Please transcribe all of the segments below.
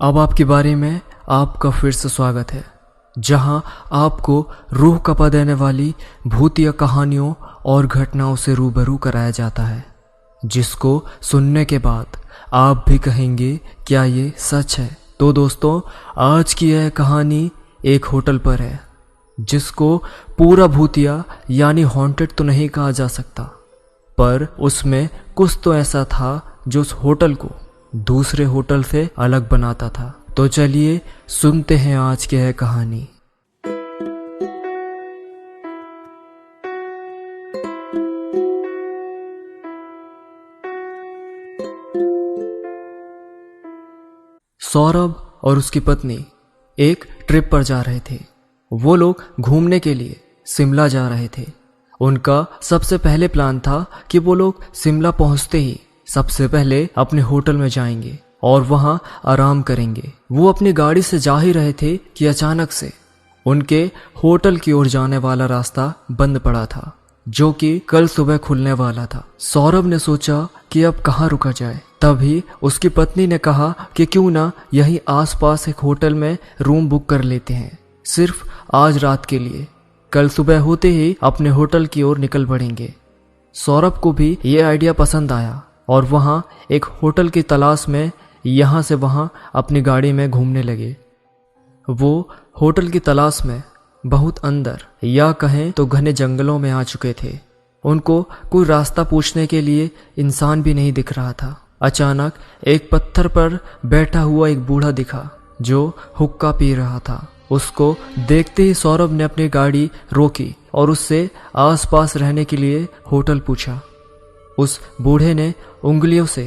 अब आपके बारे में आपका फिर से स्वागत है, जहां आपको रूह कपा देने वाली भूतिया कहानियों और घटनाओं से रूबरू कराया जाता है, जिसको सुनने के बाद आप भी कहेंगे क्या ये सच है। तो दोस्तों, आज की यह कहानी एक होटल पर है, जिसको पूरा भूतिया यानी हॉन्टेड तो नहीं कहा जा सकता, पर उसमें कुछ तो ऐसा था जो उस होटल को दूसरे होटल से अलग बनाता था। तो चलिए सुनते हैं आज की यह कहानी। सौरभ और उसकी पत्नी एक ट्रिप पर जा रहे थे। वो लोग घूमने के लिए शिमला जा रहे थे। उनका सबसे पहले प्लान था कि वो लोग शिमला पहुंचते ही सबसे पहले अपने होटल में जाएंगे और वहां आराम करेंगे। वो अपनी गाड़ी से जा ही रहे थे कि अचानक से उनके होटल की ओर जाने वाला रास्ता बंद पड़ा था, जो कि कल सुबह खुलने वाला था। सौरभ ने सोचा कि अब कहाँ रुका जाए। तभी उसकी पत्नी ने कहा कि क्यों ना यहीं आसपास एक होटल में रूम बुक कर लेते हैं, सिर्फ आज रात के लिए। कल सुबह होते ही अपने होटल की ओर निकल पड़ेंगे। सौरभ को भी ये आइडिया पसंद आया और वहां एक होटल की तलाश में यहां से वहां अपनी गाड़ी में घूमने लगे। वो होटल की तलाश में बहुत अंदर या कहें तो घने जंगलों में आ चुके थे। उनको कोई रास्ता पूछने के लिए इंसान भी नहीं दिख रहा था। अचानक एक पत्थर पर बैठा हुआ एक बूढ़ा दिखा जो हुक्का पी रहा था। उसको देखते ही सौरभ ने अपनी गाड़ी रोकी और उससे आसपास रहने के लिए होटल पूछा। उस बूढ़े ने उंगलियों से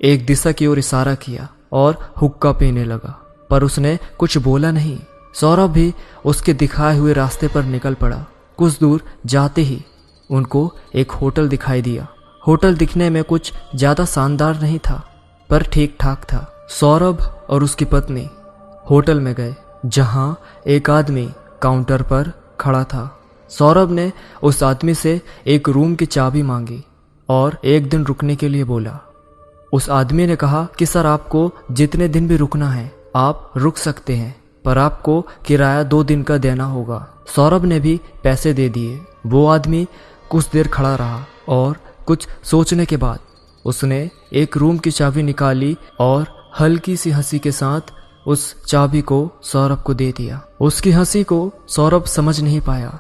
एक दिशा की ओर इशारा किया और हुक्का पीने लगा, पर उसने कुछ बोला नहीं। सौरभ भी उसके दिखाए हुए रास्ते पर निकल पड़ा। कुछ दूर जाते ही उनको एक होटल दिखाई दिया। होटल दिखने में कुछ ज्यादा शानदार नहीं था, पर ठीक ठाक था। सौरभ और उसकी पत्नी होटल में गए, जहां एक आदमी काउंटर पर खड़ा था। सौरभ ने उस आदमी से एक रूम की चाबी मांगी और एक दिन रुकने के लिए बोला। उस आदमी ने कहा कि सर, आपको जितने दिन भी रुकना है आप रुक सकते हैं, पर आपको किराया 2 दिन का देना होगा। सौरभ ने भी पैसे दे दिए। वो आदमी कुछ देर खड़ा रहा और कुछ सोचने के बाद उसने एक रूम की चाबी निकाली और हल्की सी हंसी के साथ उस चाबी को सौरभ को दे दिया। उसकी हंसी को सौरभ समझ नहीं पाया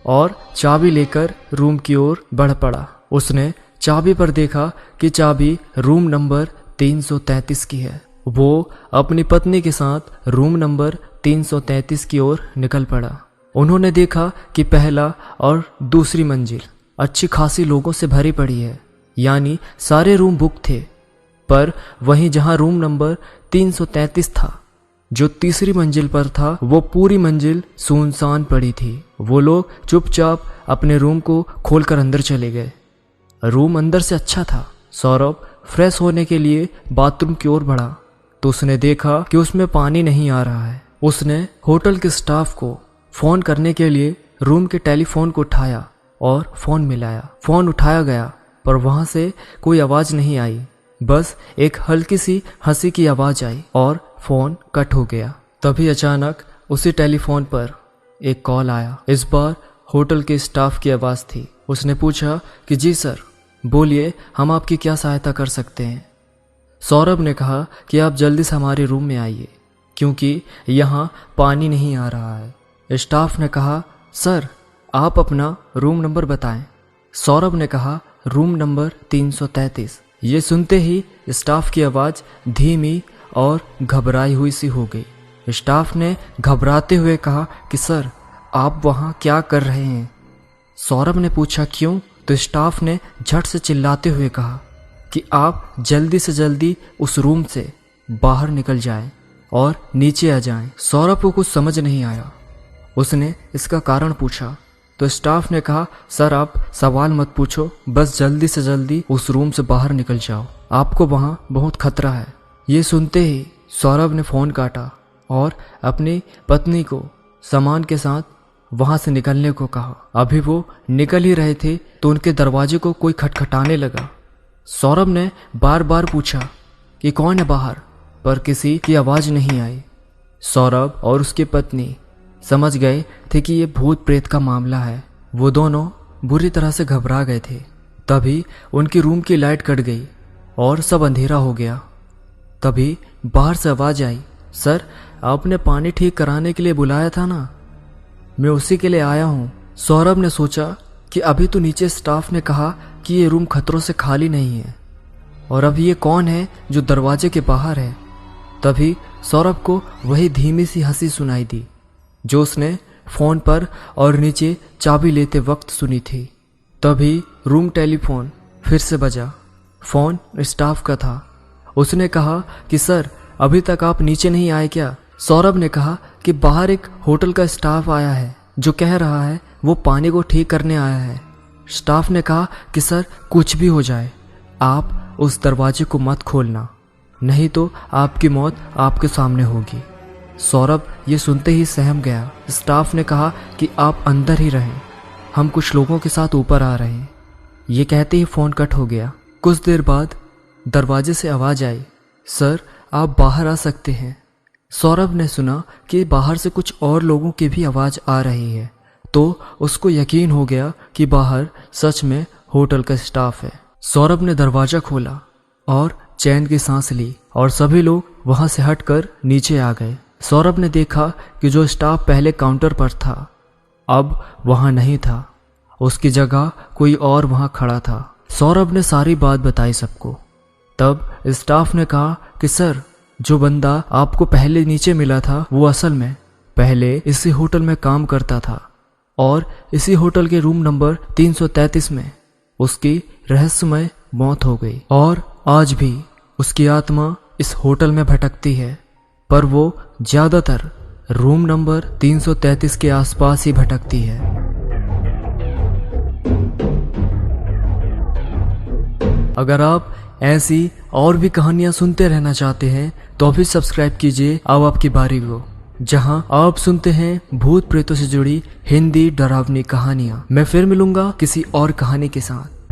और चाबी लेकर रूम की ओर बढ़ पड़ा। उसने चाबी पर देखा कि चाबी रूम नंबर 333 की है। वो अपनी पत्नी के साथ रूम नंबर 333 की ओर निकल पड़ा। उन्होंने देखा कि पहला और दूसरी मंजिल अच्छी खासी लोगों से भरी पड़ी है, यानी सारे रूम बुक थे। पर वहीं जहां रूम नंबर 333 था, जो तीसरी मंजिल पर था, वो पूरी मंजिल सुनसान पड़ी थी। वो लोग चुपचाप अपने रूम को खोलकर अंदर चले गए। रूम अंदर से अच्छा था। सौरभ फ्रेश होने के लिए बाथरूम की ओर बढ़ा तो उसने देखा कि उसमें पानी नहीं आ रहा है। उसने होटल के स्टाफ को फोन करने के लिए रूम के टेलीफोन को उठाया और फोन मिलाया। फोन उठाया गया, पर वहां से कोई आवाज नहीं आई। बस एक हल्की सी हंसी की आवाज आई और फोन कट हो गया। तभी अचानक उसी टेलीफोन पर एक कॉल आया। इस बार होटल के स्टाफ की आवाज थी। उसने पूछा कि जी सर, बोलिए, हम आपकी क्या सहायता कर सकते हैं। सौरभ ने कहा कि आप जल्दी से हमारे रूम में आइए, क्योंकि यहाँ पानी नहीं आ रहा है। स्टाफ ने कहा, सर आप अपना रूम नंबर बताएं। सौरभ ने कहा, रूम नंबर 333। ये सुनते ही स्टाफ की आवाज धीमी और घबराई हुई सी हो गई। स्टाफ ने घबराते हुए कहा कि सर, आप वहाँ क्या कर रहे हैं। सौरभ ने पूछा क्यों, तो स्टाफ ने झट से चिल्लाते हुए कहा कि आप जल्दी से जल्दी उस रूम से बाहर निकल जाएं और नीचे आ जाएं। सौरभ को कुछ समझ नहीं आया। उसने इसका कारण पूछा तो स्टाफ ने कहा, सर आप सवाल मत पूछो, बस जल्दी से जल्दी उस रूम से बाहर निकल जाओ, आपको वहाँ बहुत खतरा है। ये सुनते ही सौरभ ने फोन काटा और अपनी पत्नी को सामान के साथ वहां से निकलने को कहा। अभी वो निकल ही रहे थे तो उनके दरवाजे को कोई खटखटाने लगा। सौरभ ने बार बार पूछा कि कौन है बाहर, पर किसी की आवाज नहीं आई। सौरभ और उसकी पत्नी समझ गए थे कि ये भूत प्रेत का मामला है। वो दोनों बुरी तरह से घबरा गए थे। तभी उनकी रूम की लाइट कट गई और सब अंधेरा हो गया। तभी बाहर से आवाज आई, सर आपने पानी ठीक कराने के लिए बुलाया था ना, मैं उसी के लिए आया हूँ। सौरभ ने सोचा कि अभी तो नीचे स्टाफ ने कहा कि ये रूम खतरों से खाली नहीं है, और अब ये कौन है जो दरवाजे के बाहर है। तभी सौरभ को वही धीमी सी हंसी सुनाई दी जो उसने फोन पर और नीचे चाबी लेते वक्त सुनी थी। तभी रूम टेलीफोन फिर से बजा। फोन स्टाफ का था। उसने कहा कि सर अभी तक आप नीचे नहीं आए क्या। सौरभ ने कहा कि बाहर एक होटल का स्टाफ आया है जो कह रहा है वो पानी को ठीक करने आया है। स्टाफ ने कहा कि सर कुछ भी हो जाए आप उस दरवाजे को मत खोलना, नहीं तो आपकी मौत आपके सामने होगी। सौरभ ये सुनते ही सहम गया। स्टाफ ने कहा कि आप अंदर ही रहें, हम कुछ लोगों के साथ ऊपर आ रहे हैं। ये कहते ही फोन कट हो गया। कुछ देर बाद दरवाजे से आवाज आई, सर आप बाहर आ सकते हैं। सौरभ ने सुना कि बाहर से कुछ और लोगों की भी आवाज आ रही है, तो उसको यकीन हो गया कि बाहर सच में होटल का स्टाफ है। सौरभ ने दरवाजा खोला और चैन की सांस ली और सभी लोग वहां से हटकर नीचे आ गए। सौरभ ने देखा कि जो स्टाफ पहले काउंटर पर था अब वहां नहीं था, उसकी जगह कोई और वहां खड़ा था। सौरभ ने सारी बात बताई सबको। तब स्टाफ ने कहा कि सर जो बंदा आपको पहले नीचे मिला था वो असल में पहले इसी होटल में काम करता था और इसी होटल के रूम नंबर 333 में उसकी रहस्यमय मौत हो गई, और आज भी उसकी आत्मा इस होटल में भटकती है, पर वो ज्यादातर रूम नंबर 333 के आसपास ही भटकती है। अगर आप ऐसी और भी कहानियां सुनते रहना चाहते हैं तो अभी सब्सक्राइब कीजिए अब आपकी बारी को, जहां आप सुनते हैं भूत प्रेतों से जुड़ी हिंदी डरावनी कहानियां। मैं फिर मिलूंगा किसी और कहानी के साथ।